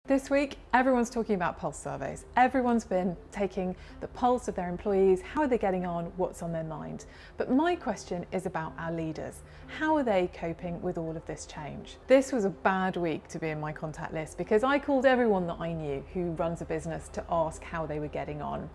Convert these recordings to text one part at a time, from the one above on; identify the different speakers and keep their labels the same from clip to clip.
Speaker 1: This week, everyone's talking about pulse surveys. Everyone's been taking the pulse of their employees. How are they getting on? What's on their mind? But my question is about our leaders. How are they coping with all of this change? This was a bad week to be in my contact list because I called everyone that I knew who runs a business to ask how they were getting on.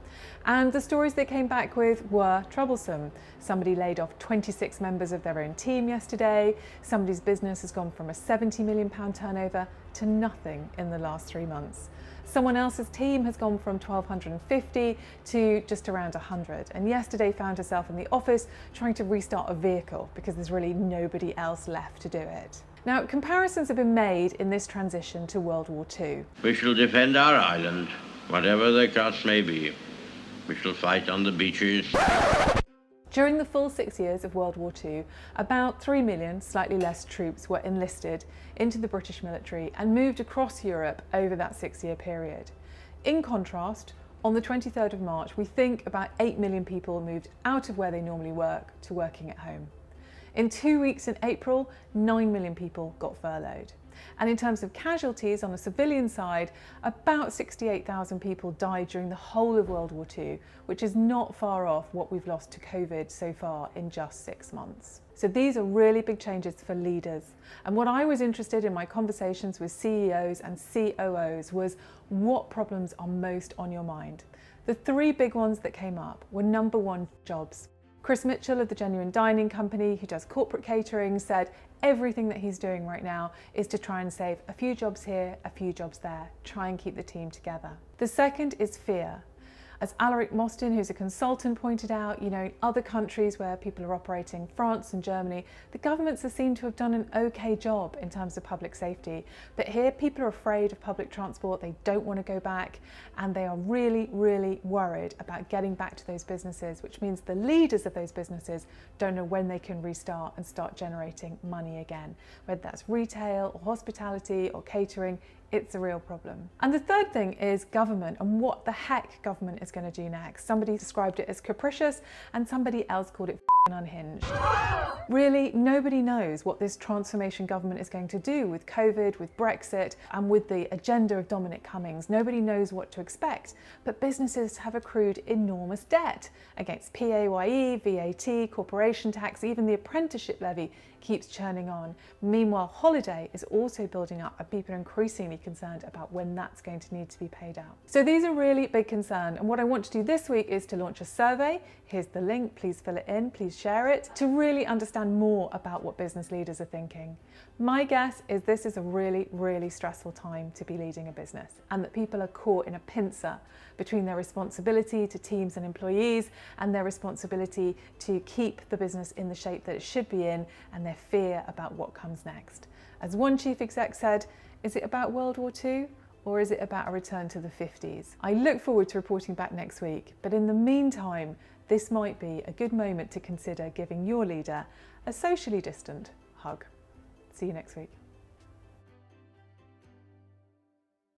Speaker 1: And the stories they came back with were troublesome. Somebody laid off 26 members of their own team yesterday. Somebody's business has gone from a £70 million turnover to nothing in the last 3 months. Someone else's team has gone from 1,250 to just around 100, and yesterday found herself in the office trying to restart a vehicle because there's really nobody else left to do it. Now, comparisons have been made in this transition to World War II.
Speaker 2: We shall defend our island, whatever the cost may be. We shall fight on the beaches.
Speaker 1: During the full 6 years of World War II, about 3 million, slightly less, troops were enlisted into the British military and moved across Europe over that 6-year period. In contrast, on the 23rd of March, we think about 8 million people moved out of where they normally work to working at home. In 2 weeks in April, 9 million people got furloughed. And in terms of casualties on the civilian side, about 68,000 people died during the whole of World War II, which is not far off what we've lost to COVID so far in just 6 months. So these are really big changes for leaders. And what I was interested in my conversations with CEOs and COOs was what problems are most on your mind. The 3 big ones that came up were number 1, jobs. Chris Mitchell of the Genuine Dining Company, who does corporate catering, said everything that he's doing right now is to try and save a few jobs here, a few jobs there, try and keep the team together. The second is fear. As Alaric Mostyn, who's a consultant, pointed out, in other countries where people are operating, France and Germany, the governments are seen to have done an okay job in terms of public safety. But here people are afraid of public transport, they don't want to go back, and they are really, really worried about getting back to those businesses, which means the leaders of those businesses don't know when they can restart and start generating money again. Whether that's retail or hospitality or catering, it's a real problem. And the third thing is government and what the heck government is going to do next. Somebody described it as capricious and somebody else called it unhinged. Really, nobody knows what this transformation government is going to do with COVID, with Brexit, and with the agenda of Dominic Cummings. Nobody knows what to expect, but businesses have accrued enormous debt against PAYE, VAT, corporation tax, even the apprenticeship levy keeps churning on. Meanwhile, holiday is also building up and people are increasingly concerned about when that's going to need to be paid out. So these are really big concerns, and what I want to do this week is to launch a survey. Here's the link, please fill it in, please share it, to really understand more about what business leaders are thinking. My guess is this is a really, really stressful time to be leading a business, and that people are caught in a pincer between their responsibility to teams and employees and their responsibility to keep the business in the shape that it should be in, and their fear about what comes next. As one chief exec said, is it about World War II? Or is it about a return to the 50s? I look forward to reporting back next week, but in the meantime, this might be a good moment to consider giving your leader a socially distant hug. See you next week.